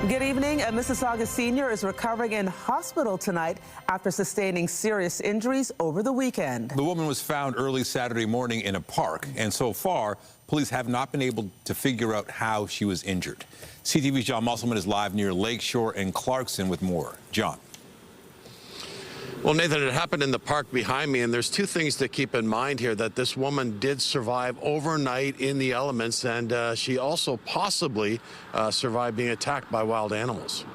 Good evening. A Mississauga senior is recovering in hospital tonight after sustaining serious injuries over the weekend. The woman was found early Saturday morning in a park, and so far, police have not been able to figure out how she was injured. CTV's John Musselman is live near Lakeshore and Clarkson with more. John. Well, Nathan, it happened in the park behind me, and there's two things to keep in mind here: that this woman did survive overnight in the elements, and she also possibly survived being attacked by wild animals.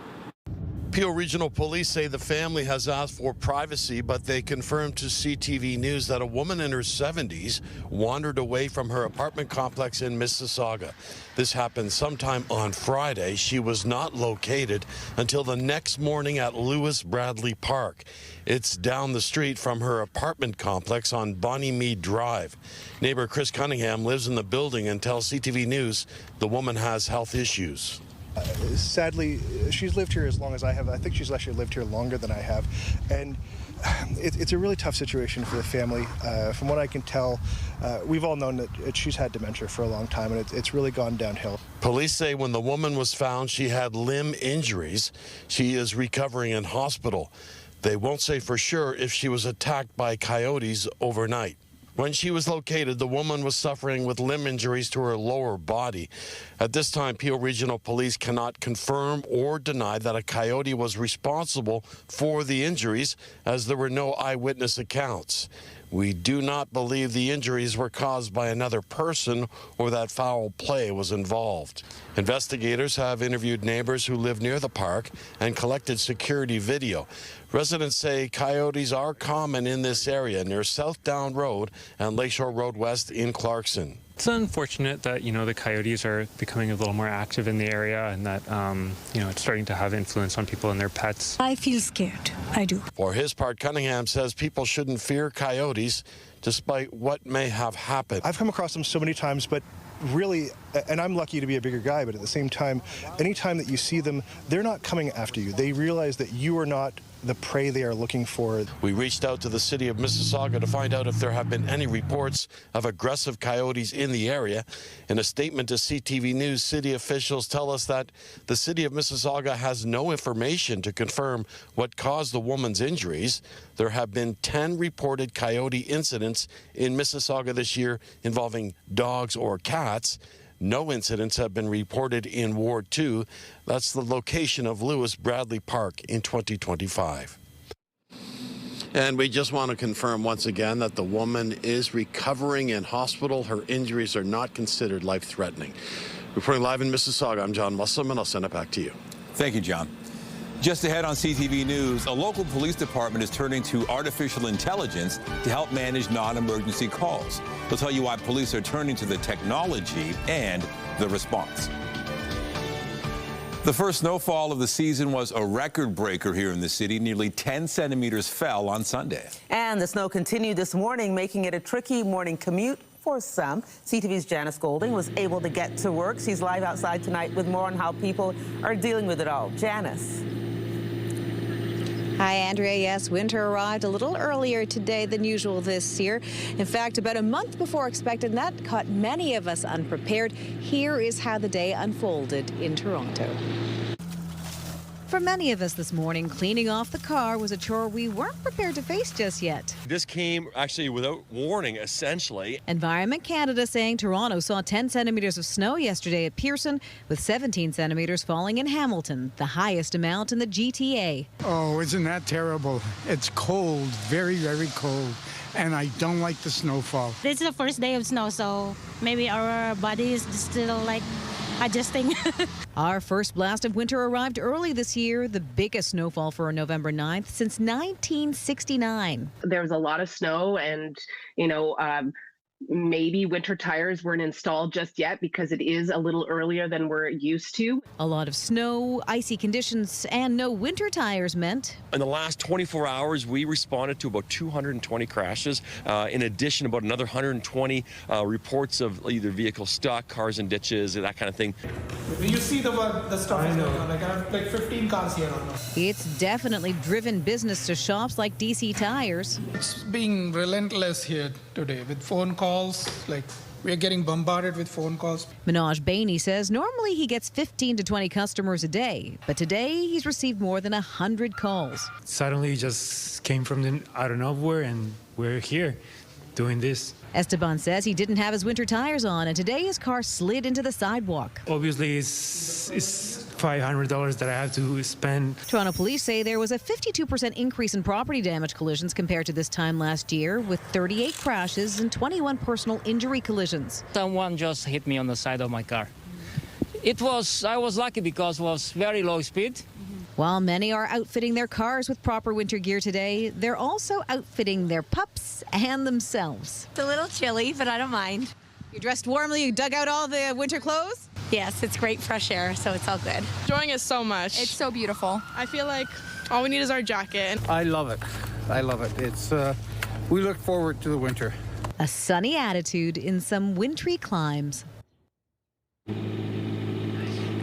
Peel Regional Police say the family has asked for privacy, but they confirmed to CTV News that a woman in her 70s wandered away from her apartment complex in Mississauga. This happened sometime on Friday. She was not located until the next morning at Lewis Bradley Park. It's down the street from her apartment complex on Bonnie Mead Drive. Neighbor Chris Cunningham lives in the building and tells CTV News the woman has health issues. Sadly, she's lived here as long as I have. I think she's actually lived here longer than I have. And it's a really tough situation for the family. From what I can tell, we've all known that she's had dementia for a long time, and it's really gone downhill. Police say when the woman was found, she had limb injuries. She is recovering in hospital. They won't say for sure if she was attacked by coyotes overnight. When she was located, the woman was suffering with limb injuries to her lower body. At this time, Peel Regional Police cannot confirm or deny that a coyote was responsible for the injuries, as there were no eyewitness accounts. We do not believe the injuries were caused by another person or that foul play was involved. Investigators have interviewed neighbors who live near the park and collected security video. Residents say coyotes are common in this area near South Down Road and Lakeshore Road West in Clarkson. It's unfortunate that, the coyotes are becoming a little more active in the area, and that, it's starting to have influence on people and their pets. I feel scared. I do. For his part, Cunningham says people shouldn't fear coyotes despite what may have happened. I've come across them so many times, but really, and I'm lucky to be a bigger guy, but at the same time, anytime that you see them, they're not coming after you. They realize that you are not the prey they are looking for. We reached out to the city of Mississauga to find out if there have been any reports of aggressive coyotes in the area. In a statement to CTV News, city officials tell us that the city of Mississauga has no information to confirm what caused the woman's injuries. There have been 10 reported coyote incidents in Mississauga this year involving dogs or cats. No incidents have been reported in Ward 2. That's the location of Lewis Bradley Park in 2025. And we just want to confirm once again that the woman is recovering in hospital. Her injuries are not considered life-threatening. Reporting live in Mississauga, I'm John Musselman. I'll send it back to you. Thank you, John. Just ahead on CTV News, a local police department is turning to artificial intelligence to help manage non-emergency calls. We'll tell you why police are turning to the technology and the response. The first snowfall of the season was a record breaker here in the city. Nearly 10 centimeters fell on Sunday. And the snow continued this morning, making it a tricky morning commute for some. CTV's Janice Golding was able to get to work. She's live outside tonight with more on how people are dealing with it all. Janice. Hi, Andrea. Yes, winter arrived a little earlier today than usual this year. In fact, about a month before expected, and that caught many of us unprepared. Here is how the day unfolded in Toronto. For many of us this morning, cleaning off the car was a chore we weren't prepared to face just yet. This came actually without warning, essentially. Environment Canada saying Toronto saw 10 centimeters of snow yesterday at Pearson, with 17 centimeters falling in Hamilton, the highest amount in the GTA. Oh, isn't that terrible? It's cold, very, very cold, and I don't like the snowfall. This is the first day of snow, so maybe our body is still adjusting. Our first blast of winter arrived early this year, the biggest snowfall for a November 9th since 1969. There was a lot of snow, and, maybe winter tires weren't installed just yet because it is a little earlier than we're used to. A lot of snow, icy conditions, and no winter tires meant. In the last 24 hours, we responded to about 220 crashes. In addition, about another 120 reports of either vehicles stuck, cars in ditches, that kind of thing. You see the stuff is going on. I have like 15 cars here on now. It's definitely driven business to shops like DC Tires. It's being relentless here today with phone calls, like We're getting bombarded with phone calls. Minaj Bainey says normally he gets 15 to 20 customers a day, but today he's received more than 100 calls. Suddenly it just came from out of nowhere, and we're here doing this. Esteban says he didn't have his winter tires on, and today his car slid into the sidewalk. Obviously, it's $500 that I have to spend. Toronto police say there was a 52% increase in property damage collisions compared to this time last year, with 38 crashes and 21 personal injury collisions. Someone just hit me on the side of my car. I was lucky because it was very low speed. While many are outfitting their cars with proper winter gear today, they're also outfitting their pups and themselves. It's a little chilly, but I don't mind. You're dressed warmly, you dug out all the winter clothes? Yes, it's great fresh air, so it's all good. Enjoying it so much. It's so beautiful. I feel like all we need is our jacket. I love it. I love it. It's we look forward to the winter. A sunny attitude in some wintry climes.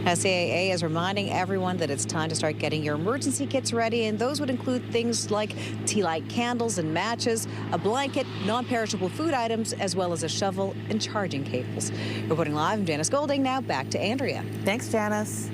SAA is reminding everyone that it's time to start getting your emergency kits ready, and those would include things like tea light candles and matches, a blanket, non-perishable food items, as well as a shovel and charging cables. Reporting live, I'm Janice Golding. Now back to Andrea. Thanks, Janice.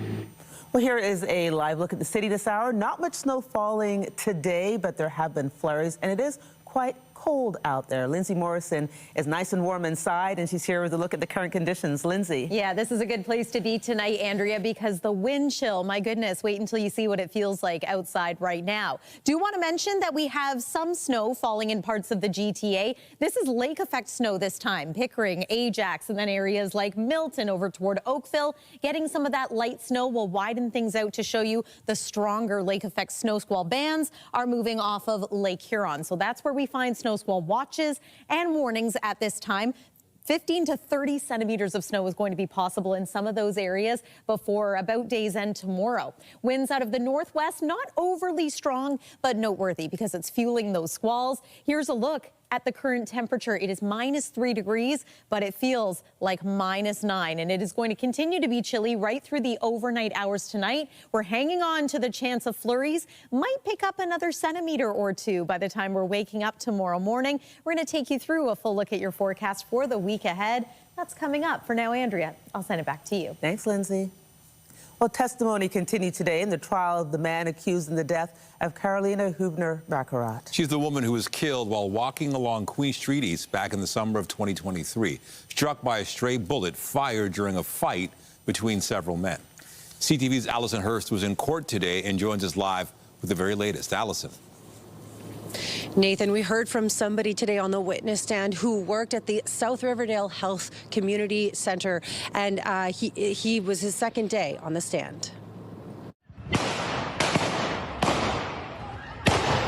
Well, here is a live look at the city this hour. Not much snow falling today, but there have been flurries, and it is quite cold out there. Lindsay Morrison is nice and warm inside, and she's here with a look at the current conditions. Lindsay. Yeah, this is a good place to be tonight, Andrea, because the wind chill, my goodness, wait until you see what it feels like outside right now. Do want to mention that we have some snow falling in parts of the GTA. This is lake effect snow this time. Pickering, Ajax, and then areas like Milton over toward Oakville. Getting some of that light snow will widen things out to show you the stronger lake effect snow squall bands are moving off of Lake Huron. So that's where we find snow squall watches and warnings at this time. 15 to 30 centimeters of snow is going to be possible in some of those areas before about day's end tomorrow. Winds out of the northwest, not overly strong, but noteworthy because it's fueling those squalls. Here's a look at the current temperature. It is -3 degrees, but it feels like -9, and it is going to continue to be chilly right through the overnight hours tonight. We're hanging on to the chance of flurries. Might pick up another centimeter or two by the time we're waking up tomorrow morning. We're going to take you through a full look at your forecast for the week ahead. That's coming up. For now, Andrea, I'll send it back to you. Thanks, Lindsay. Well, testimony continued today in the trial of the man accused in the death of Carolina Hubner-Baccarat. She's the woman who was killed while walking along Queen Street East back in the summer of 2023, struck by a stray bullet fired during a fight between several men. CTV's Allison Hurst was in court today and joins us live with the very latest. Allison. Nathan, we heard from somebody today on the witness stand who worked at the South Riverdale Health Community Center, and he was his second day on the stand.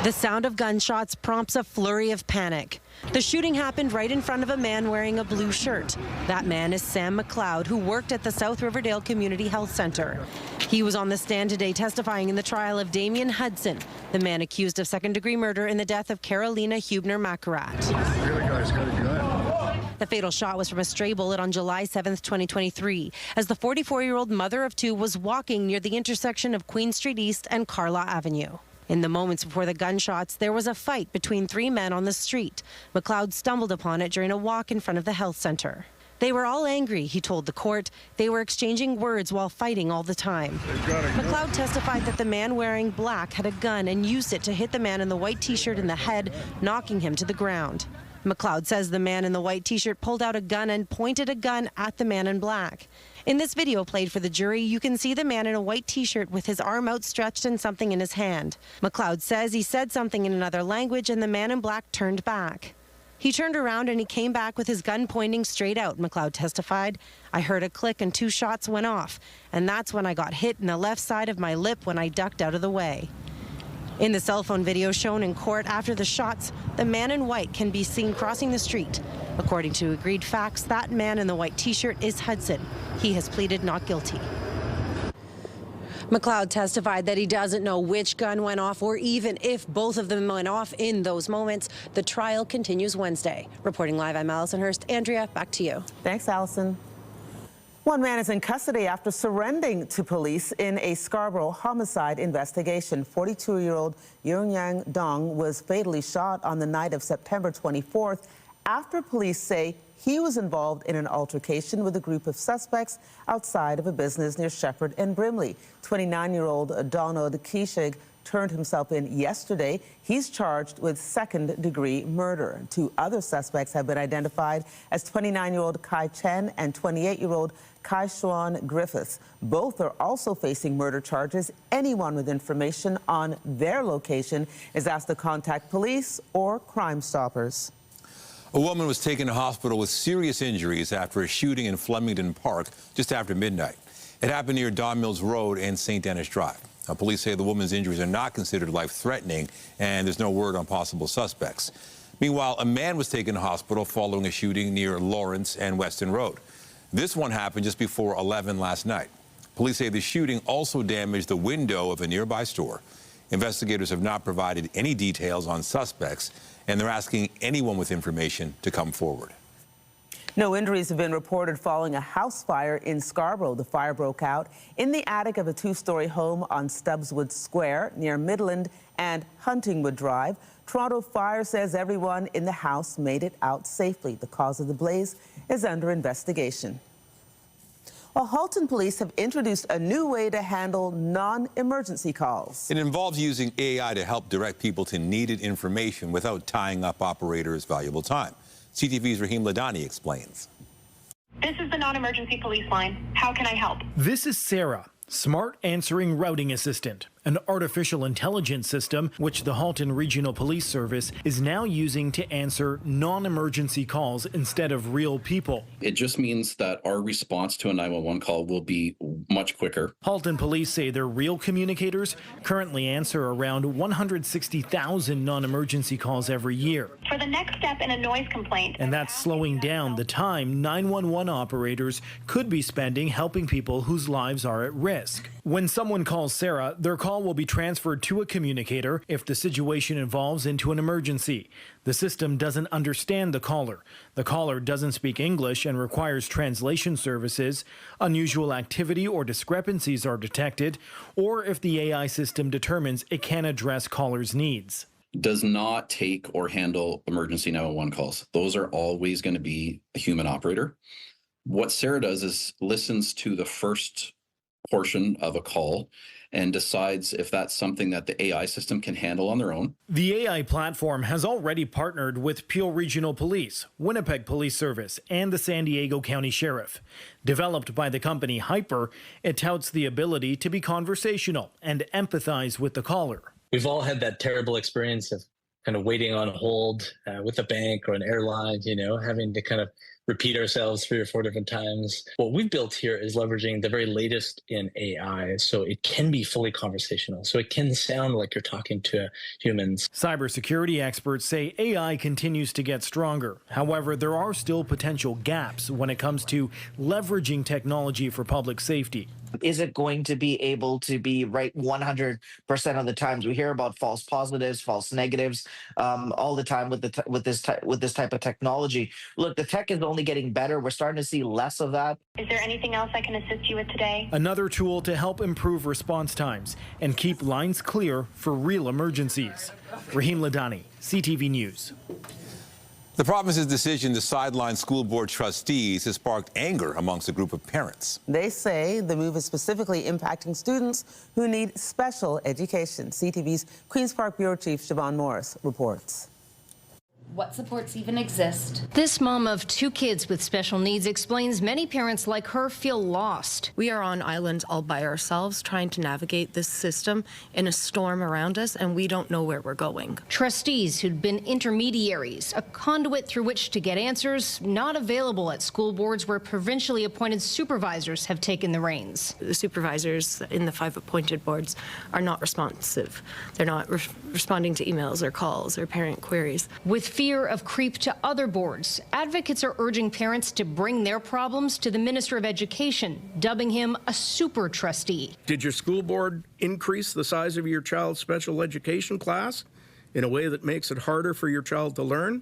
The sound of gunshots prompts a flurry of panic. The shooting happened right in front of a man wearing a blue shirt. That man is Sam McLeod, who worked at the South Riverdale Community Health Center. He was on the stand today testifying in the trial of Damien Hudson, the man accused of second-degree murder in the death of Carolina Hubner-Baccarat. The fatal shot was from a stray bullet on July 7th, 2023, as the 44-year-old mother of two was walking near the intersection of Queen Street East and Carlaw Avenue. In the moments before the gunshots, there was a fight between three men on the street. McLeod stumbled upon it during a walk in front of the health center. They were all angry, he told the court. They were exchanging words while fighting all the time. McLeod testified that the man wearing black had a gun and used it to hit the man in the white T-shirt in the head, knocking him to the ground. McLeod says the man in the white T-shirt pulled out a gun and pointed a gun at the man in black. In this video played for the jury, you can see the man in a white T-shirt with his arm outstretched and something in his hand. McLeod says he said something in another language and the man in black turned back. He turned around and he came back with his gun pointing straight out, McLeod testified. I heard a click and 2 shots went off, and that's when I got hit in the left side of my lip when I ducked out of the way. In the cell phone video shown in court after the shots, the man in white can be seen crossing the street. According to agreed facts, that man in the white T-shirt is Hudson. He has pleaded not guilty. McLeod testified that he doesn't know which gun went off or even if both of them went off in those moments. The trial continues Wednesday. Reporting live, I'm Allison Hurst. Andrea, back to you. Thanks, Allison. One man is in custody after surrendering to police in a Scarborough homicide investigation. 42-year-old Yang Dong was fatally shot on the night of September 24th after police say he was involved in an altercation with a group of suspects outside of a business near Shepherd and Brimley. 29-year-old Donald Kishig turned himself in yesterday. He's charged with second-degree murder. 2 other suspects have been identified as 29-year-old Kai Chen and 28-year-old Kai Xuan Griffiths. Both are also facing murder charges. Anyone with information on their location is asked to contact police or Crime Stoppers. A woman was taken to hospital with serious injuries after a shooting in Flemington Park just after midnight. It happened near Don Mills Road and St. Denis Drive. Now, police say the woman's injuries are not considered life-threatening, and there's no word on possible suspects. Meanwhile, a man was taken to hospital following a shooting near Lawrence and Weston Road. This one happened just before 11 last night. Police say the shooting also damaged the window of a nearby store. Investigators have not provided any details on suspects, and they're asking anyone with information to come forward. No injuries have been reported following a house fire in Scarborough. The fire broke out in the attic of a 2-story home on Stubbswood Square near Midland and Huntingwood Drive. Toronto Fire says everyone in the house made it out safely. The cause of the blaze is under investigation. Well, Halton police have introduced a new way to handle non-emergency calls. It involves using AI to help direct people to needed information without tying up operators' valuable time. CTV's Rahim Ladani explains. This is the non-emergency police line. How can I help? This is Sarah, Smart Answering Routing Assistant, an artificial intelligence system which the Halton Regional Police Service is now using to answer non-emergency calls instead of real people. It just means that our response to a 911 call will be much quicker. Halton police say their real communicators currently answer around 160,000 non-emergency calls every year. For the next step in a noise complaint. And that's slowing down the time 911 operators could be spending helping people whose lives are at risk. When someone calls Sarah, their call will be transferred to a communicator if the situation evolves into an emergency. The system doesn't understand the caller. The caller doesn't speak English and requires translation services. Unusual activity or discrepancies are detected, or if the AI system determines it can address callers' needs. Does not take or handle emergency 911 calls. Those are always going to be a human operator. What Sarah does is listens to the first portion of a call and decides if that's something that the AI system can handle on their own. The AI platform has already partnered with Peel Regional Police, Winnipeg Police Service, and the San Diego County Sheriff. Developed by the company Hyper, it touts the ability to be conversational and empathize with the caller. We've all had that terrible experience of kind of waiting on hold with a bank or an airline, having to kind of repeat ourselves 3 or 4 different times. What we've built here is leveraging the very latest in AI, so it can be fully conversational, so it can sound like you're talking to humans. Cybersecurity experts say AI continues to get stronger. However, there are still potential gaps when it comes to leveraging technology for public safety. Is it going to be able to be right 100% of the times? We hear about false positives, false negatives all the time with this type of technology. Look, the tech is only getting better. We're starting to see less of that. Is there anything else I can assist you with today? Another tool to help improve response times and keep lines clear for real emergencies. Rahim Ladani, CTV News. The province's decision to sideline school board trustees has sparked anger amongst a group of parents. They say the move is specifically impacting students who need special education. CTV's Queen's Park Bureau Chief Siobhan Morris reports. What supports even exist? This mom of 2 kids with special needs explains many parents like her feel lost. We are on island all by ourselves trying to navigate this system in a storm around us, and we don't know where we're going. Trustees who'd been intermediaries, a conduit through which to get answers, not available at school boards where provincially appointed supervisors have taken the reins. The supervisors in the 5 appointed boards are not responsive. They're not responding to emails or calls or parent queries. With fear of creep to other boards, advocates are urging parents to bring their problems to the Minister of Education, dubbing him a super trustee. Did your school board increase the size of your child's special education class in a way that makes it harder for your child to learn?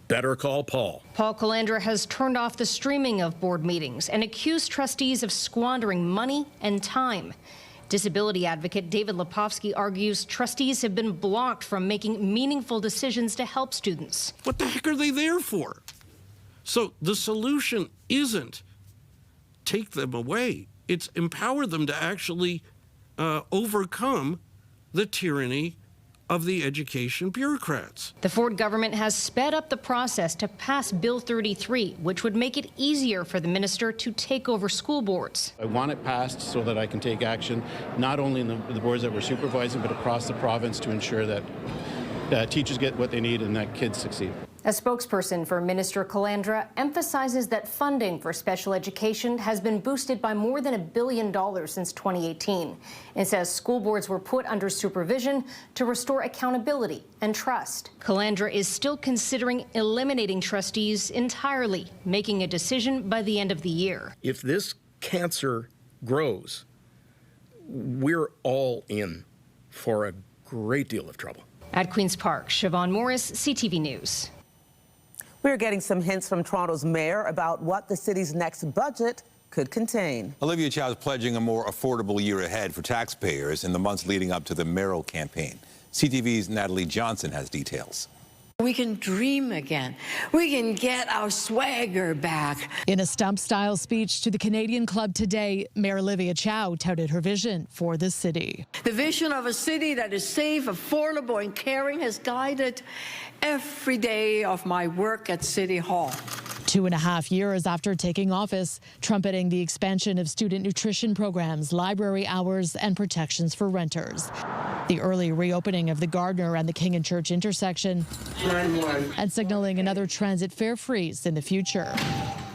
Better call Paul. Paul Calandra has turned off the streaming of board meetings and accused trustees of squandering money and time. Disability advocate David Lepofsky argues trustees have been blocked from making meaningful decisions to help students. What the heck are they there for? So the solution isn't take them away. It's empower them to actually overcome the tyranny of the education bureaucrats. The Ford government has sped up the process to pass Bill 33, which would make it easier for the minister to take over school boards. I want it passed so that I can take action, not only in the boards that we're supervising, but across the province to ensure that teachers get what they need and that kids succeed. A spokesperson for Minister Calandra emphasizes that funding for special education has been boosted by more than $1 billion since 2018. It says school boards were put under supervision to restore accountability and trust. Calandra is still considering eliminating trustees entirely, making a decision by the end of the year. If this cancer grows, we're all in for a great deal of trouble. At Queen's Park, Siobhan Morris, CTV News. We're getting some hints from Toronto's mayor about what the city's next budget could contain. Olivia Chow is pledging a more affordable year ahead for taxpayers in the months leading up to the mayoral campaign. CTV's Natalie Johnson has details. We can dream again. We can get our swagger back. In a stump-style speech to the Canadian Club today, Mayor Olivia Chow touted her vision for the city. The vision of a city that is safe, affordable, and caring has guided every day of my work at City Hall. 2.5 years after taking office, trumpeting the expansion of student nutrition programs, library hours, and protections for renters. The early reopening of the Gardner and the King and Church intersection, and signaling another transit fare freeze in the future,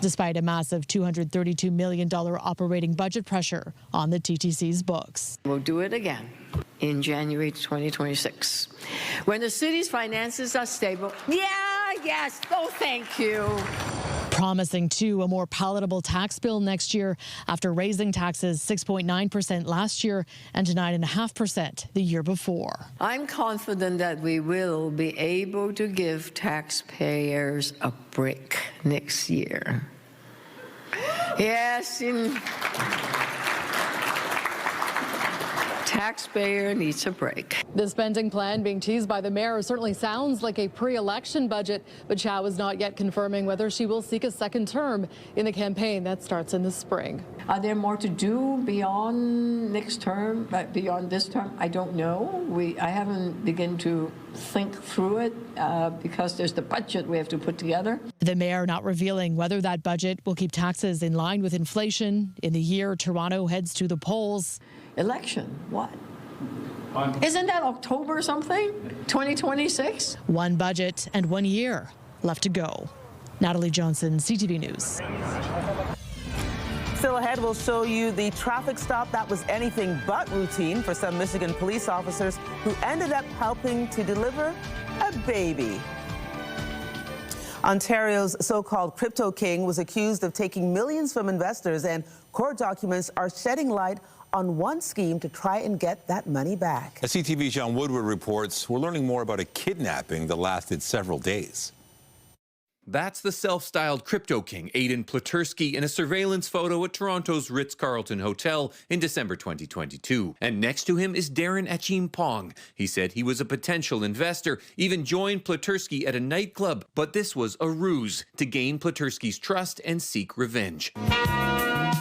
despite a massive $232 million operating budget pressure on the TTC's books. We'll do it again in January 2026. When the city's finances are stable. Yes, oh, thank you. Promising, too, a more palatable tax bill next year after raising taxes 6.9% last year and to 9.5% the year before. I'm confident that we will be able to give taxpayers a break next year. Yes, taxpayer needs a break. The spending plan being teased by the mayor certainly sounds like a pre-election budget, but Chow is not yet confirming whether she will seek a second term in the campaign that starts in the spring. Are there more to do beyond next term, beyond this term? I don't know. I haven't begun to think through it because there's the budget we have to put together. The mayor not revealing whether that budget will keep taxes in line with inflation in the year Toronto heads to the polls. Election, what? Isn't that October something? 2026? One budget and 1 year left to go. Natalie Johnson, CTV News. Still ahead, we'll show you the traffic stop that was anything but routine for some Michigan police officers who ended up helping to deliver a baby. Ontario's so-called crypto king was accused of taking millions from investors, and court documents are shedding light on one scheme to try and get that money back. As CTV's John Woodward reports, we're learning more about a kidnapping that lasted several days. That's the self-styled crypto king, Aidan Platursky, in a surveillance photo at Toronto's Ritz-Carlton Hotel in December 2022. And next to him is Darren Achimpong. He said he was a potential investor, even joined Platursky at a nightclub. But this was a ruse to gain Platursky's trust and seek revenge.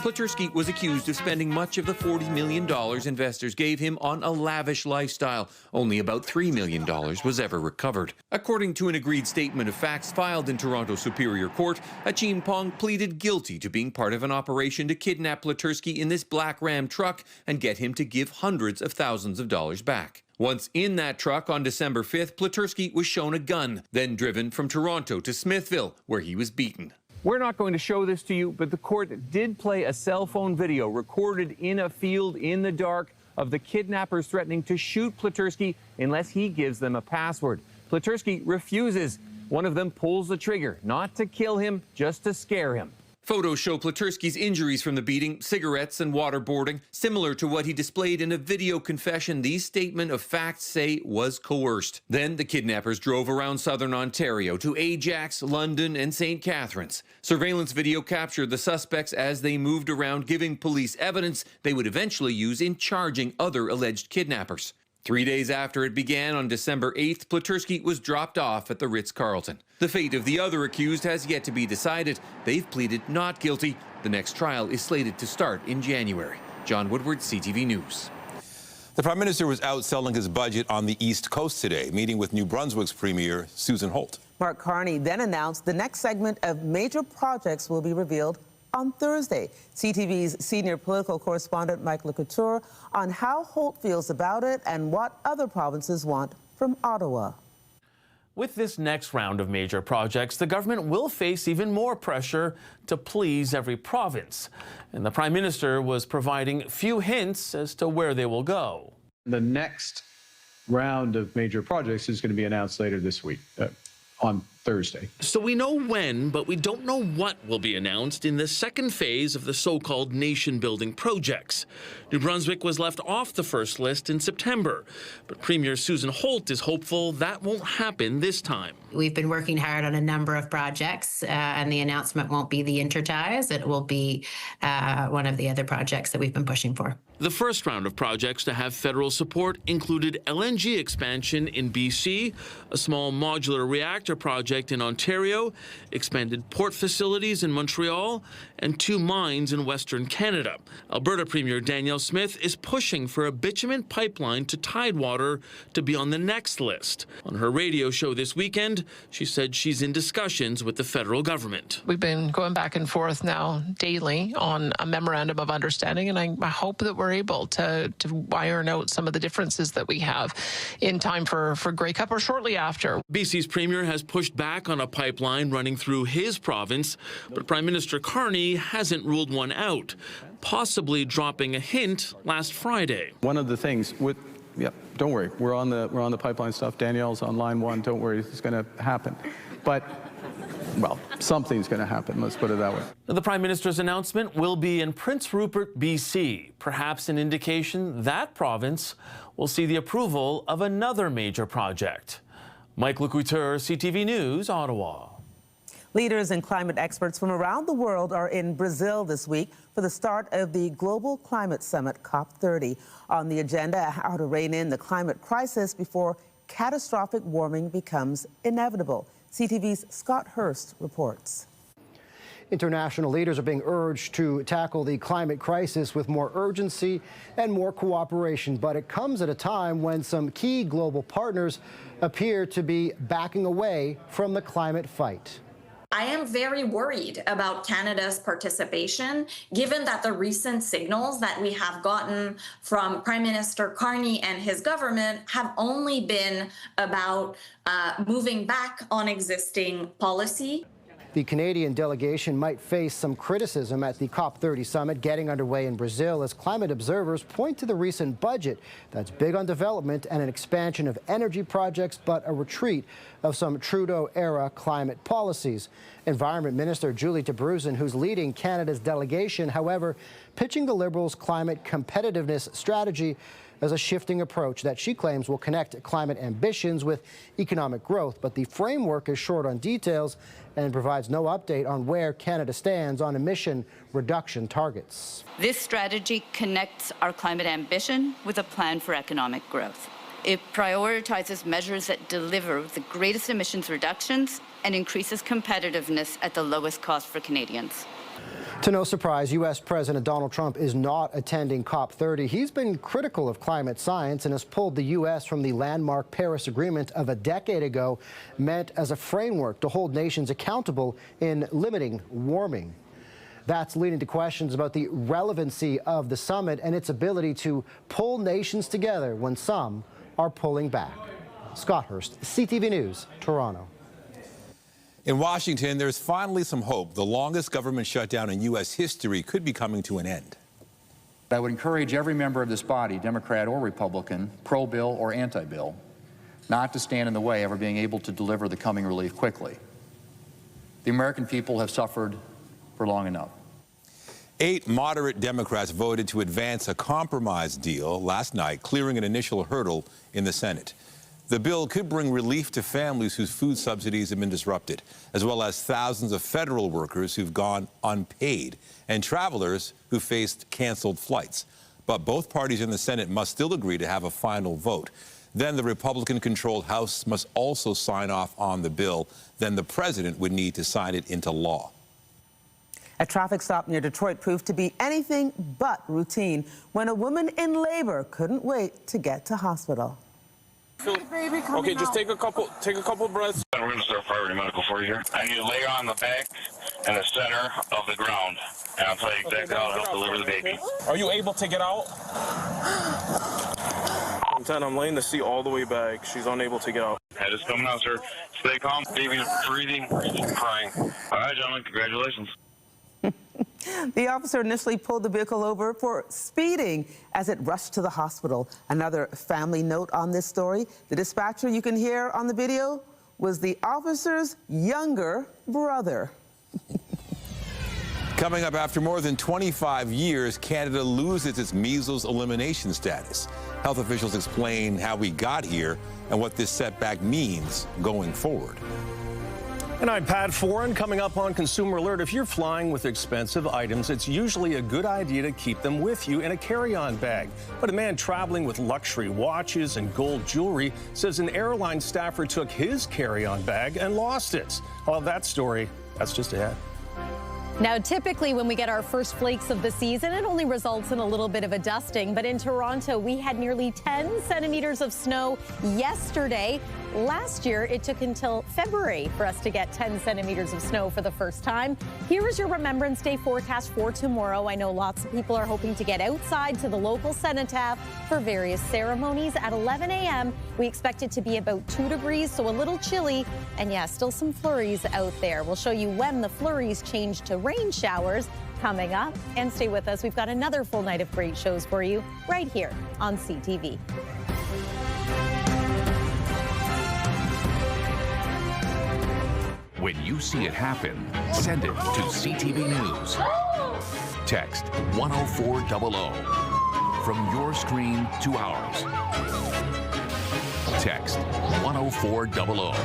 Platursky was accused of spending much of the $40 million investors gave him on a lavish lifestyle. Only about $3 million was ever recovered. According to an agreed statement of facts filed in Toronto Superior Court, Achimpong pleaded guilty to being part of an operation to kidnap Platursky in this black Ram truck and get him to give hundreds of thousands of dollars back. Once in that truck on December 5th, Platursky was shown a gun, then driven from Toronto to Smithville, where he was beaten. We're not going to show this to you, but the court did play a cell phone video recorded in a field in the dark of the kidnappers threatening to shoot Platursky unless he gives them a password. Platursky refuses. One of them pulls the trigger, not to kill him, just to scare him. Photos show Platursky's injuries from the beating, cigarettes and waterboarding, similar to what he displayed in a video confession these statement of facts say was coerced. Then the kidnappers drove around southern Ontario to Ajax, London and St. Catharines. Surveillance video captured the suspects as they moved around, giving police evidence they would eventually use in charging other alleged kidnappers. 3 days after it began on December 8th, Platursky was dropped off at the Ritz-Carlton. The fate of the other accused has yet to be decided. They've pleaded not guilty. The next trial is slated to start in January. John Woodward, CTV News. The Prime Minister was out selling his budget on the East Coast today, meeting with New Brunswick's Premier Susan Holt. Mark Carney then announced the next segment of major projects will be revealed on Thursday. CTV's senior political correspondent Mike LeCouture on how Holt feels about it and what other provinces want from Ottawa. With this next round of major projects, the government will face even more pressure to please every province. And the Prime Minister was providing few hints as to where they will go. The next round of major projects is going to be announced later this week. On Thursday. So we know when, but we don't know what will be announced in the second phase of the so-called nation-building projects. New Brunswick was left off the first list in September, but Premier Susan Holt is hopeful that won't happen this time. We've been working hard on a number of projects, and the announcement won't be the Interties. It will be one of the other projects that we've been pushing for. The first round of projects to have federal support included LNG expansion in BC, a small modular reactor project in Ontario, expanded port facilities in Montreal, and 2 mines in Western Canada. Alberta Premier Danielle Smith is pushing for a bitumen pipeline to Tidewater to be on the next list. On her radio show this weekend, she said she's in discussions with the federal government. We've been going back and forth now daily on a memorandum of understanding, and I hope that we're able to iron out some of the differences that we have in time for Grey Cup or shortly after. BC's premier has pushed back on a pipeline running through his province, but Prime Minister Carney hasn't ruled one out, possibly dropping a hint last Friday. One of the things with, don't worry, we're on the pipeline stuff. Danielle's on line 1. Don't worry, it's going to happen. But well, something's going to happen, let's put it that way. The Prime Minister's announcement will be in Prince Rupert, BC, perhaps an indication that province will see the approval of another major project. Mike LeCouture, CTV News, Ottawa. Leaders and climate experts from around the world are in Brazil this week for the start of the Global Climate Summit, COP30. On the agenda, how to rein in the climate crisis before catastrophic warming becomes inevitable. CTV's Scott Hurst reports. International leaders are being urged to tackle the climate crisis with more urgency and more cooperation, but it comes at a time when some key global partners appear to be backing away from the climate fight. I am very worried about Canada's participation, given that the recent signals that we have gotten from Prime Minister Carney and his government have only been about moving back on existing policy. The Canadian delegation might face some criticism at the COP30 summit getting underway in Brazil as climate observers point to the recent budget that's big on development and an expansion of energy projects, but a retreat of some Trudeau-era climate policies. Environment Minister Julie Tabruzin, who's leading Canada's delegation, however, pitching the Liberals' climate competitiveness strategy as a shifting approach that she claims will connect climate ambitions with economic growth. But the framework is short on details and provides no update on where Canada stands on emission reduction targets. This strategy connects our climate ambition with a plan for economic growth. It prioritizes measures that deliver the greatest emissions reductions and increases competitiveness at the lowest cost for Canadians. To no surprise, U.S. President Donald Trump is not attending COP30. He's been critical of climate science and has pulled the U.S. from the landmark Paris Agreement of a decade ago, meant as a framework to hold nations accountable in limiting warming. That's leading to questions about the relevancy of the summit and its ability to pull nations together when some are pulling back. Scott Hurst, CTV News, Toronto. In Washington, there's finally some hope. The longest government shutdown in U.S. history could be coming to an end. I would encourage every member of this body, Democrat or Republican, pro-bill or anti-bill, not to stand in the way of our being able to deliver the coming relief quickly. The American people have suffered for long enough. 8 moderate Democrats voted to advance a compromise deal last night, clearing an initial hurdle in the Senate. The bill could bring relief to families whose food subsidies have been disrupted, as well as thousands of federal workers who've gone unpaid and travelers who faced canceled flights. But both parties in the Senate must still agree to have a final vote. Then the Republican-controlled House must also sign off on the bill. Then the president would need to sign it into law. A traffic stop near Detroit proved to be anything but routine when a woman in labor couldn't wait to get to hospital. Okay, just take a couple breaths. We're going to start priority medical for you here. I need to lay on the back and the center of the ground, and I'll tell you exactly how to help deliver the baby. Are you able to get out? I'm 10, I'm laying the seat all the way back. She's unable to get out. Head is coming out, sir. Stay calm. Baby's breathing, crying. All right, gentlemen, congratulations. The officer initially pulled the vehicle over for speeding as it rushed to the hospital. Another family note on this story, the dispatcher you can hear on the video was the officer's younger brother. Coming up, after more than 25 years, Canada loses its measles elimination status. Health officials explain how we got here and what this setback means going forward. And I'm Pat Foran. Coming up on Consumer Alert, if you're flying with expensive items, it's usually a good idea to keep them with you in a carry-on bag. But a man traveling with luxury watches and gold jewelry says an airline staffer took his carry-on bag and lost it. Well, that story, that's just ahead. Now, typically when we get our first flakes of the season, it only results in a little bit of a dusting. But in Toronto, we had nearly 10 centimeters of snow yesterday. Last year, it took until February for us to get 10 centimeters of snow for the first time. Here is your Remembrance Day forecast for tomorrow. I know lots of people are hoping to get outside to the local cenotaph for various ceremonies. At 11 a.m., we expect it to be about 2 degrees, so a little chilly. And yeah, still some flurries out there. We'll show you when the flurries change to rain showers coming up. And stay with us. We've got another full night of great shows for you right here on CTV. When you see it happen, send it to CTV News. Text 10400 from your screen to ours. Text 10400.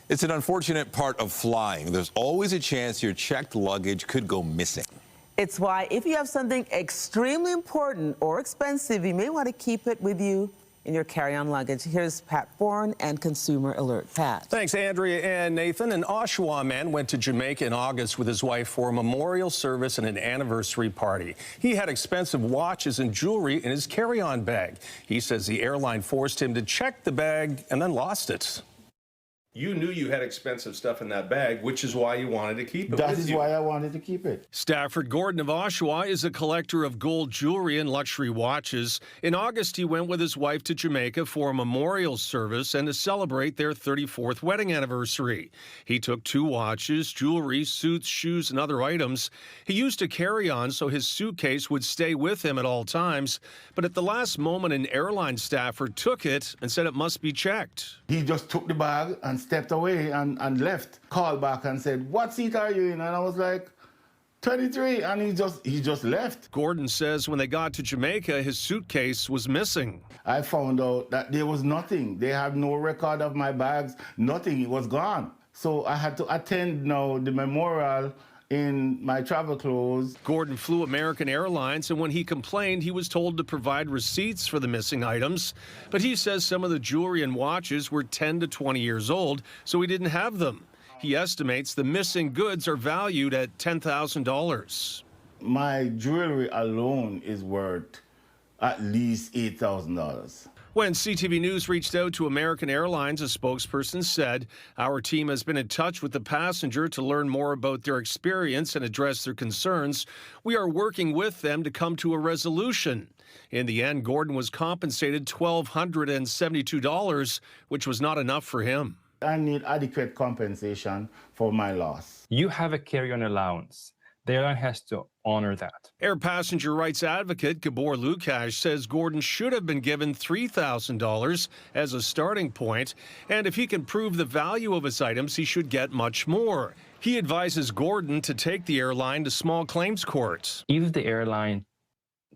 It's an unfortunate part of flying. There's always a chance your checked luggage could go missing. It's why if you have something extremely important or expensive, you may want to keep it with you in your carry-on luggage. Here's Pat Foran and Consumer Alert. Pat. Thanks, Andrea and Nathan. An Oshawa man went to Jamaica in August with his wife for a memorial service and an anniversary party. He had expensive watches and jewelry in his carry-on bag. He says the airline forced him to check the bag and then lost it. You knew you had expensive stuff in that bag, which is why you wanted to keep it with you. That is why I wanted to keep it. Stafford Gordon of Oshawa is a collector of gold jewelry and luxury watches. In August, he went with his wife to Jamaica for a memorial service and to celebrate their 34th wedding anniversary. He took 2 watches, jewelry, suits, shoes, and other items. He used a carry-on so his suitcase would stay with him at all times. But at the last moment, an airline staffer took it and said it must be checked. He just took the bag and stepped away and left. Called back and said, "What seat are you in?" And I was like, 23, and he just left. Gordon says when they got to Jamaica, his suitcase was missing. I found out that there was nothing. They had no record of my bags, nothing. It was gone. So I had to attend now the memorial in my travel clothes. Gordon flew American Airlines, and when he complained, he was told to provide receipts for the missing items. But he says some of the jewelry and watches were 10 to 20 years old, so he didn't have them. He estimates the missing goods are valued at $10,000. My jewelry alone is worth at least $8,000. When CTV News reached out to American Airlines, a spokesperson said, "Our team has been in touch with the passenger to learn more about their experience and address their concerns. We are working with them to come to a resolution." In the end, Gordon was compensated $1,272, which was not enough for him. I need adequate compensation for my loss. You have a carry-on allowance The airline has to honor that. Air passenger rights advocate Gabor Lukash says Gordon should have been given $3,000 as a starting point, and if he can prove the value of his items, he should get much more. He advises Gordon to take the airline to small claims courts. If the airline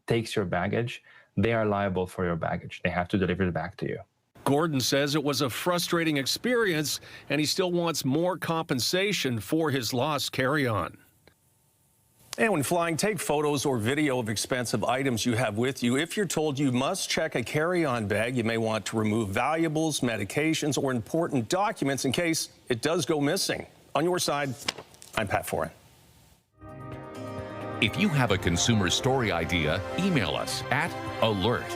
takes your baggage, they are liable for your baggage. They have to deliver it back to you. Gordon says it was a frustrating experience, and he still wants more compensation for his lost carry-on. And when flying, take photos or video of expensive items you have with you. If you're told you must check a carry-on bag, you may want to remove valuables, medications, or important documents in case it does go missing. On your side, I'm Pat Foran. If you have a consumer story idea, email us at alert@ctv.ca.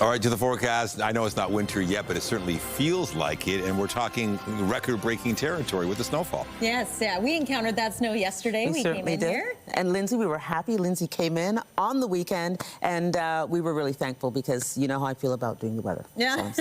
All right, to the forecast. I know it's not winter yet, but it certainly feels like it, and we're talking record-breaking territory with the snowfall. Yes, yeah, we encountered that snow yesterday. We certainly came in did. here. And Lindsay, we were happy. Lindsay came in on the weekend, and we were really thankful because you know how I feel about doing the weather. Yeah.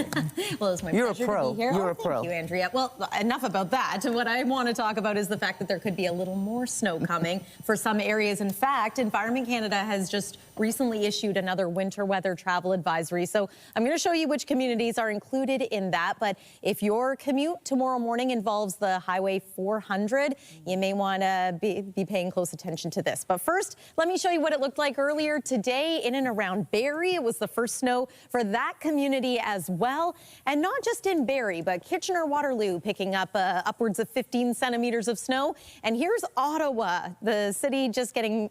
Well, it's my You're pleasure a pro. to be here. You're a Thank pro. you, Andrea. Well, enough about that. What I want to talk about is the fact that there could be a little more snow coming for some areas. In fact, Environment Canada has just recently issued another winter weather travel advisory. So I'm going to show you which communities are included in that. But if your commute tomorrow morning involves the Highway 400, you may want to be paying close attention to this. But first, let me show you what it looked like earlier today in and around Barrie. It was the first snow for that community as well. And not just in Barrie, but Kitchener-Waterloo picking up upwards of 15 centimeters of snow. And here's Ottawa, the city just getting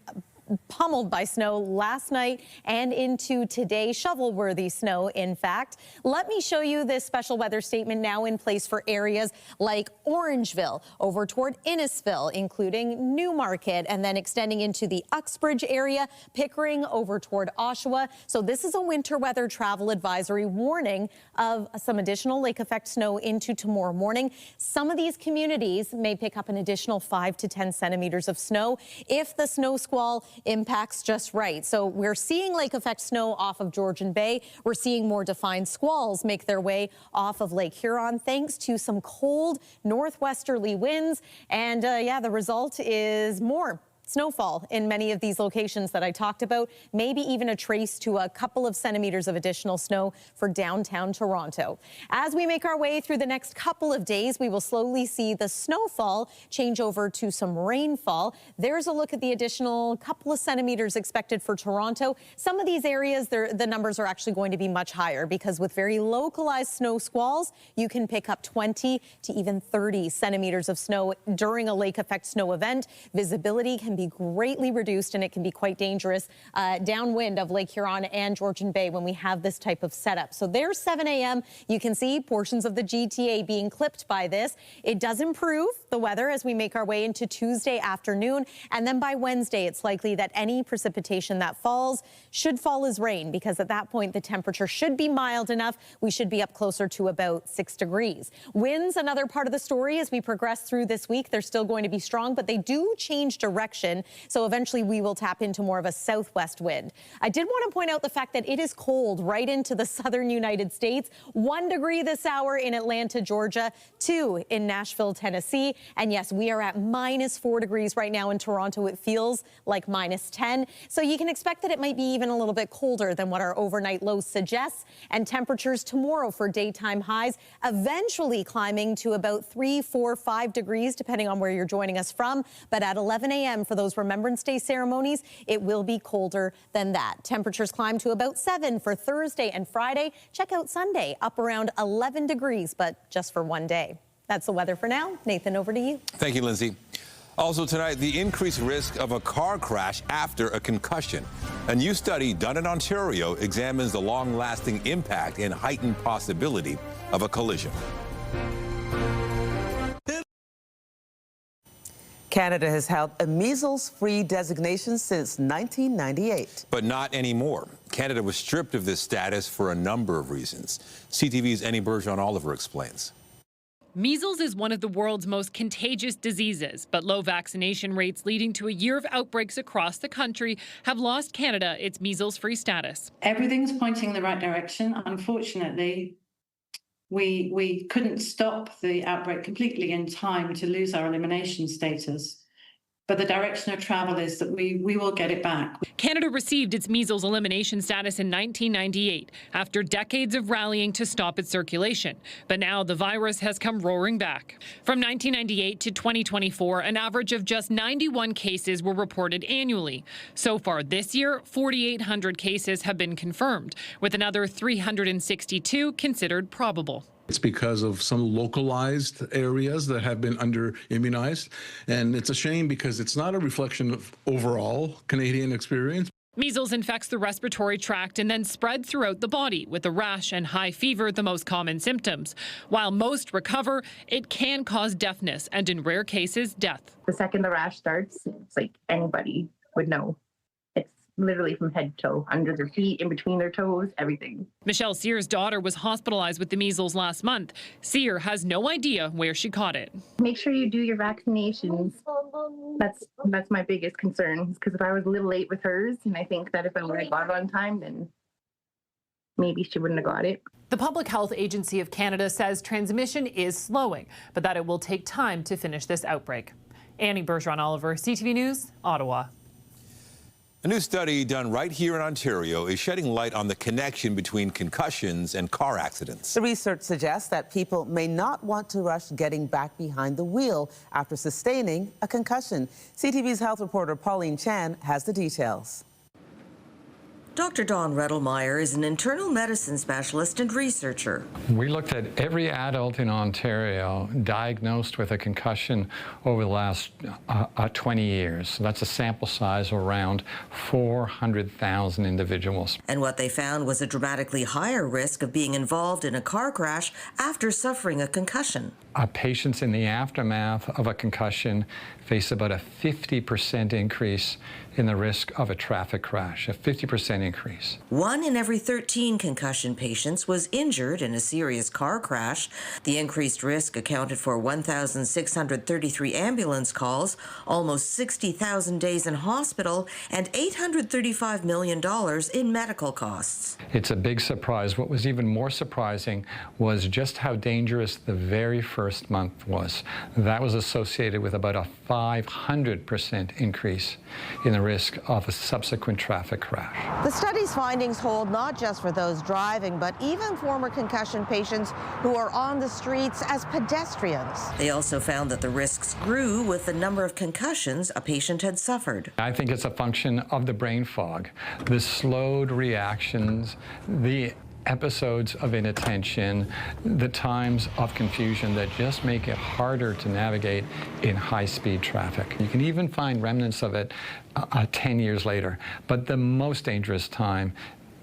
pummeled by snow last night and into today, shovel-worthy snow, in fact. Let me show you this special weather statement now in place for areas like Orangeville, over toward Innisfil, including Newmarket, and then extending into the Uxbridge area, Pickering over toward Oshawa. So this is a winter weather travel advisory warning of some additional lake effect snow into tomorrow morning. Some of these communities may pick up an additional 5 to 10 centimeters of snow if the snow squall impacts just right. So we're seeing lake effect snow off of Georgian Bay. We're seeing more defined squalls make their way off of Lake Huron thanks to some cold northwesterly winds. And yeah, the result is more snowfall in many of these locations that I talked about, maybe even a trace to a couple of centimeters of additional snow for downtown Toronto. As we make our way through the next couple of days, we will slowly see the snowfall change over to some rainfall. There's a look at the additional couple of centimeters expected for Toronto. Some of these areas, the numbers are actually going to be much higher because with very localized snow squalls, you can pick up 20 to even 30 centimeters of snow during a lake effect snow event. Visibility can be greatly reduced and it can be quite dangerous downwind of Lake Huron and Georgian Bay when we have this type of setup. So there's 7 a.m. You can see portions of the GTA being clipped by this. It does improve the weather as we make our way into Tuesday afternoon. And then by Wednesday, it's likely that any precipitation that falls should fall as rain because at that point, the temperature should be mild enough. We should be up closer to about 6 degrees. Winds, another part of the story as we progress through this week. They're still going to be strong, but they do change direction. So eventually we will tap into more of a southwest wind. I did want to point out the fact that it is cold right into the southern United States. 1 degree this hour in Atlanta, Georgia, 2 in Nashville, Tennessee. And yes, we are at -4 degrees right now in Toronto. It feels like -10. So you can expect that it might be even a little bit colder than what our overnight lows suggest. And temperatures tomorrow for daytime highs eventually climbing to about 3, 4, 5 degrees, depending on where you're joining us from. But at 11 a.m. for those Remembrance Day ceremonies, it will be colder than that. Temperatures climb to about 7 for Thursday and Friday. Check out Sunday, up around 11 degrees, but just for one day. That's the weather for now. Nathan, over to you. Thank you, Lindsay. Also tonight, the increased risk of a car crash after a concussion. A new study done in Ontario examines the long-lasting impact and heightened possibility of a collision. Canada has held a measles-free designation since 1998. But not anymore. Canada was stripped of this status for a number of reasons. CTV's Annie Bergeron-Oliver explains. Measles is one of the world's most contagious diseases, but low vaccination rates leading to a year of outbreaks across the country have lost Canada its measles-free status. Everything's pointing in the right direction. Unfortunately, We couldn't stop the outbreak completely in time to lose our elimination status. But the direction of travel is that we will get it back. Canada received its measles elimination status in 1998 after decades of rallying to stop its circulation. But now the virus has come roaring back. From 1998 to 2024, an average of just 91 cases were reported annually. So far this year, 4,800 cases have been confirmed, with another 362 considered probable. It's because of some localized areas that have been under-immunized, and it's a shame because it's not a reflection of overall Canadian experience. Measles infects the respiratory tract and then spread throughout the body, with a rash and high fever the most common symptoms. While most recover, it can cause deafness and, in rare cases, death. The second the rash starts, it's like anybody would know. Literally from head to toe, under their feet, in between their toes, everything. Michelle Sear's daughter was hospitalized with the measles last month. Sear has no idea where she caught it. Make sure you do your vaccinations. That's my biggest concern, because if I was a little late with hers, and I think that if I would have got it on time, then maybe she wouldn't have got it. The Public Health Agency of Canada says transmission is slowing, but that it will take time to finish this outbreak. Annie Bergeron-Oliver, CTV News, Ottawa. A new study done right here in Ontario is shedding light on the connection between concussions and car accidents. The research suggests that people may not want to rush getting back behind the wheel after sustaining a concussion. CTV's health reporter Pauline Chan has the details. Dr. Don Redelmeyer is an internal medicine specialist and researcher. We looked at every adult in Ontario diagnosed with a concussion over the last 20 years. So that's a sample size of around 400,000 individuals. And what they found was a dramatically higher risk of being involved in a car crash after suffering a concussion. Patients in the aftermath of a concussion face about a 50% increase in the risk of a traffic crash, a 50% increase. 1 in every 13 concussion patients was injured in a serious car crash. The increased risk accounted for 1,633 ambulance calls, almost 60,000 days in hospital, and $835 million in medical costs. It's a big surprise. What was even more surprising was just how dangerous the very first month was. That was associated with about a 500% increase in the risk of a subsequent traffic crash. The study's findings hold not just for those driving, but even former concussion patients who are on the streets as pedestrians. They also found that the risks grew with the number of concussions a patient had suffered. I think it's a function of the brain fog, the slowed reactions, the episodes of inattention, the times of confusion that just make it harder to navigate in high-speed traffic. You can even find remnants of it 10 years later, but the most dangerous time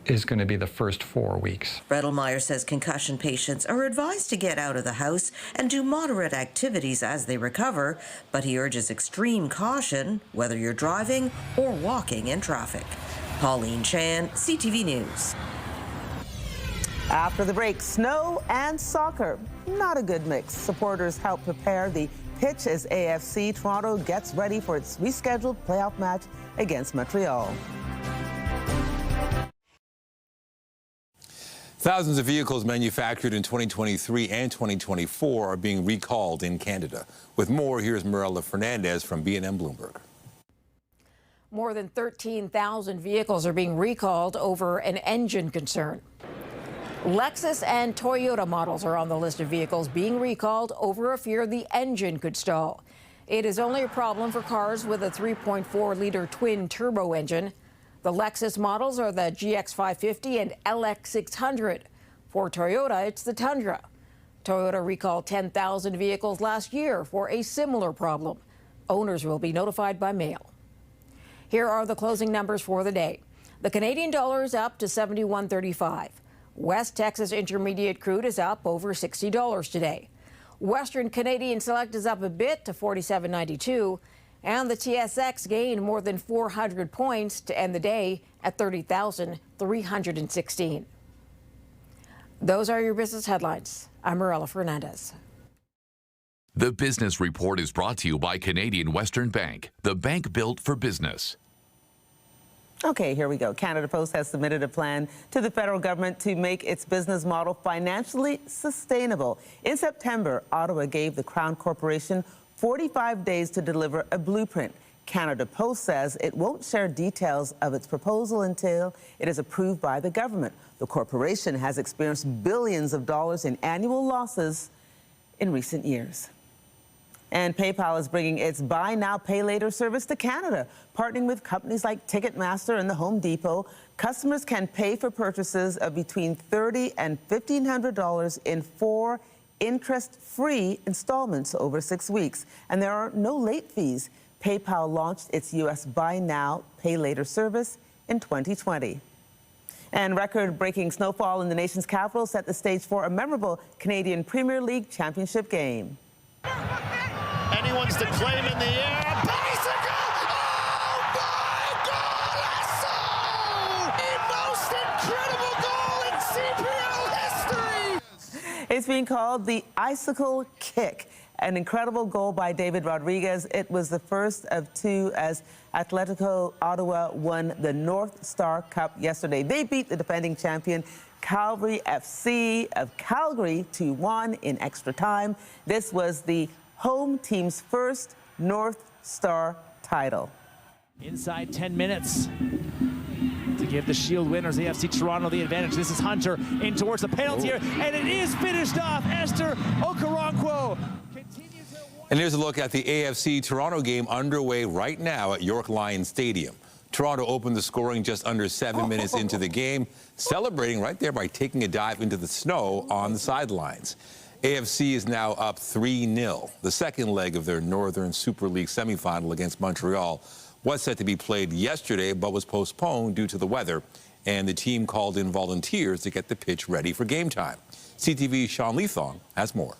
is going to be the first 4 weeks. Redelmeyer says concussion patients are advised to get out of the house and do moderate activities as they recover, but he urges extreme caution whether you're driving or walking in traffic. Pauline Chan, CTV News. After the break, snow and soccer. Not a good mix. Supporters help prepare the pitch as AFC Toronto gets ready for its rescheduled playoff match against Montreal. Thousands of vehicles manufactured in 2023 and 2024 are being recalled in Canada. With more, here's Mirella Fernandez from B&M Bloomberg. More than 13,000 vehicles are being recalled over an engine concern. Lexus and Toyota models are on the list of vehicles being recalled over a fear the engine could stall. It is only a problem for cars with a 3.4-liter twin-turbo engine. The Lexus models are the GX550 and LX600. For Toyota, it's the Tundra. Toyota recalled 10,000 vehicles last year for a similar problem. Owners will be notified by mail. Here are the closing numbers for the day. The Canadian dollar is up to $71.35. West Texas Intermediate crude is up over $60 today. Western Canadian Select is up a bit to $47.92. And the TSX gained more than 400 points to end the day at 30,316. Those are your business headlines. I'm Mirella Fernandez. The Business Report is brought to you by Canadian Western Bank, the bank built for business. Okay, here we go. Canada Post has submitted a plan to the federal government to make its business model financially sustainable. In September, Ottawa gave the Crown Corporation 45 days to deliver a blueprint. Canada Post says it won't share details of its proposal until it is approved by the government. The corporation has experienced billions of dollars in annual losses in recent years. And PayPal is bringing its Buy Now, Pay Later service to Canada. Partnering with companies like Ticketmaster and the Home Depot, customers can pay for purchases of between $30 and $1,500 in 4 interest-free installments over 6 weeks. And there are no late fees. PayPal launched its U.S. Buy Now, Pay Later service in 2020. And record-breaking snowfall in the nation's capital set the stage for a memorable Canadian Premier League championship game. Anyone's to claim in the air. Bicycle! Oh my God! The most incredible goal in CPL history! It's being called the Icicle Kick. An incredible goal by David Rodriguez. It was the first of 2 as Atletico Ottawa won the North Star Cup yesterday. They beat the defending champion Calgary FC of Calgary 2-1 in extra time. This was the home team's first North Star title. Inside 10 minutes to give the Shield winners, AFC Toronto, the advantage. This is Hunter in towards the penalty area, and it is finished off. Esther Okoronkwo. And here's a look at the AFC Toronto game underway right now at York Lions Stadium. Toronto opened the scoring just under 7 minutes into the game, celebrating right there by taking a dive into the snow on the sidelines. AFC is now up 3-0. The second leg of their Northern Super League semifinal against Montreal was set to be played yesterday, but was postponed due to the weather, and the team called in volunteers to get the pitch ready for game time. CTV's Sean Leathong has more.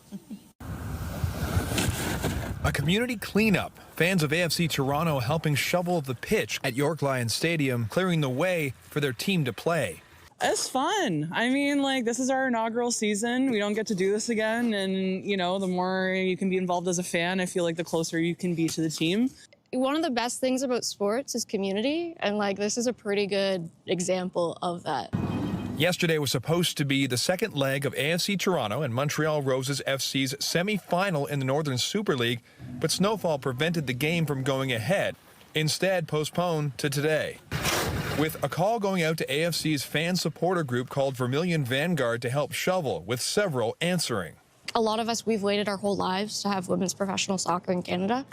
A community cleanup. Fans of AFC Toronto helping shovel the pitch at York Lions Stadium, clearing the way for their team to play. It's fun. I mean, like, this is our inaugural season. We don't get to do this again. And, you know, the more you can be involved as a fan, I feel like the closer you can be to the team. One of the best things about sports is community. And, like, this is a pretty good example of that. Yesterday was supposed to be the second leg of AFC Toronto and Montreal Roses FC's semi-final in the Northern Super League, but snowfall prevented the game from going ahead, instead postponed to today. With a call going out to AFC's fan supporter group called Vermilion Vanguard to help shovel, with several answering. A lot of us, we've waited our whole lives to have women's professional soccer in Canada.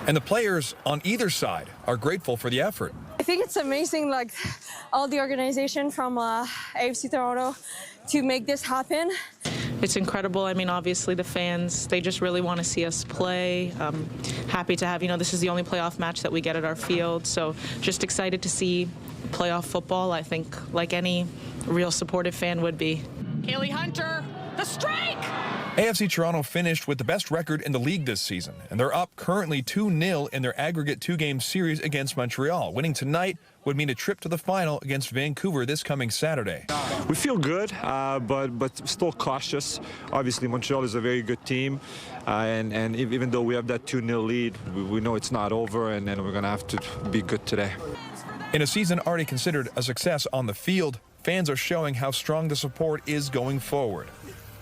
And the players on either side are grateful for the effort. I think it's amazing, like, all the organization from AFC Toronto to make this happen. It's incredible. I mean, obviously the fans, they just really want to see us play. Happy to have, you know, this is the only playoff match that we get at our field. So just excited to see playoff football, I think, like any real supportive fan would be. Kaylee Hunter, the strike! AFC Toronto finished with the best record in the league this season, and they're up currently 2-0 in their aggregate 2-game series against Montreal. Winning tonight would mean a trip to the final against Vancouver this coming Saturday. We feel good, but still cautious. Obviously, Montreal is a very good team, and even though we have that 2-0 lead, we know it's not over, and we're going to have to be good today. In a season already considered a success on the field, fans are showing how strong the support is going forward.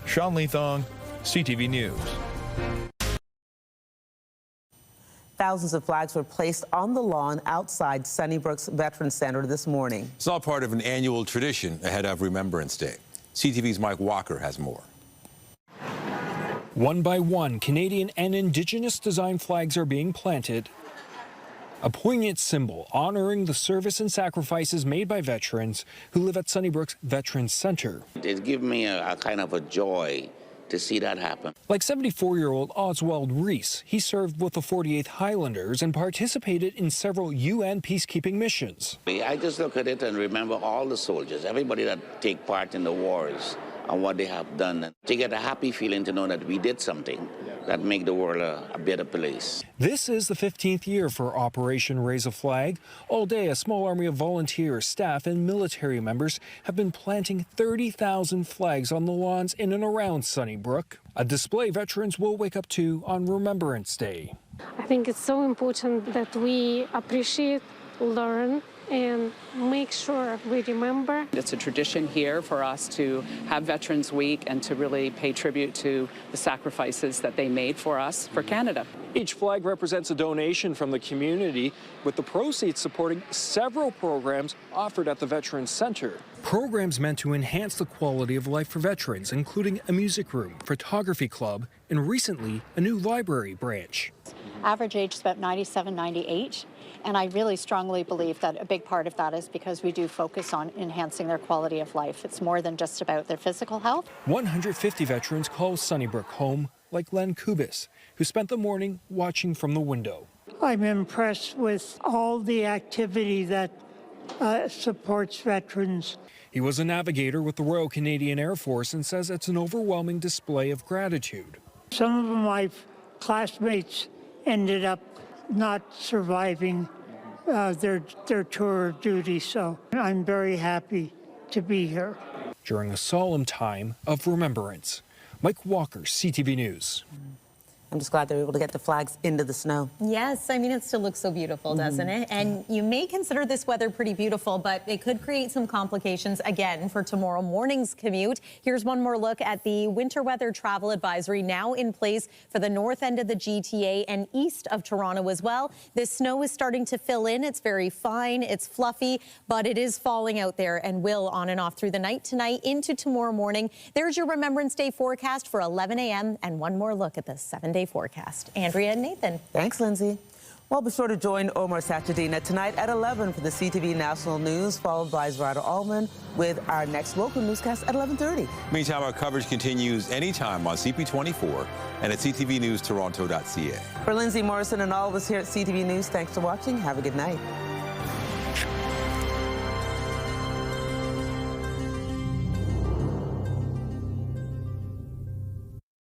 Sean Leathong, CTV News. Thousands of flags were placed on the lawn outside Sunnybrook's Veterans Center this morning. It's all part of an annual tradition ahead of Remembrance Day. CTV's Mike Walker has more. One by one, Canadian and Indigenous design flags are being planted. A poignant symbol honoring the service and sacrifices made by veterans who live at Sunnybrook's Veterans Center. It gives me a kind of a joy to see that happen. Like 74-year-old Oswald Reese, he served with the 48th Highlanders and participated in several UN peacekeeping missions. I just look at it and remember all the soldiers, everybody that take part in the wars and what they have done. And to get a happy feeling to know that we did something that make the world a better place. This is the 15th year for Operation Raise a Flag. All day, a small army of volunteers, staff, and military members have been planting 30,000 flags on the lawns in and around Sunnybrook, a display veterans will wake up to on Remembrance Day. I think it's so important that we appreciate learn and make sure we remember. It's a tradition here for us to have Veterans Week and to really pay tribute to the sacrifices that they made for us, for Canada. Each flag represents a donation from the community, with the proceeds supporting several programs offered at the Veterans Center. Programs meant to enhance the quality of life for veterans, including a music room, photography club, and recently a new library branch. Average age is about 97, 98. And I really strongly believe that a big part of that is because we do focus on enhancing their quality of life. It's more than just about their physical health. 150 veterans call Sunnybrook home, like Len Kubis, who spent the morning watching from the window. I'm impressed with all the activity that supports veterans. He was a navigator with the Royal Canadian Air Force and says it's an overwhelming display of gratitude. Some of my classmates ended up not surviving their tour of duty, so I'm very happy to be here. During a solemn time of remembrance. Mike Walker, CTV News. I'm just glad they were able to get the flags into the snow. Yes, I mean, it still looks so beautiful, doesn't it? And you may consider this weather pretty beautiful, but it could create some complications again for tomorrow morning's commute. Here's one more look at the winter weather travel advisory now in place for the north end of the GTA and east of Toronto as well. This snow is starting to fill in. It's very fine, it's fluffy, but it is falling out there and will on and off through the night tonight into tomorrow morning. There's your Remembrance Day forecast for 11 a.m. and one more look at the 7-day forecast. Andrea and Nathan. Thanks, Lindsay. Well, be sure to join Omar Sachedina tonight at 11 for the CTV National News, followed by Zrada Allman with our next local newscast at 11:30. Meantime, our coverage continues anytime on CP24 and at ctvnewstoronto.ca. For Lindsay Morrison and all of us here at CTV News, thanks for watching. Have a good night.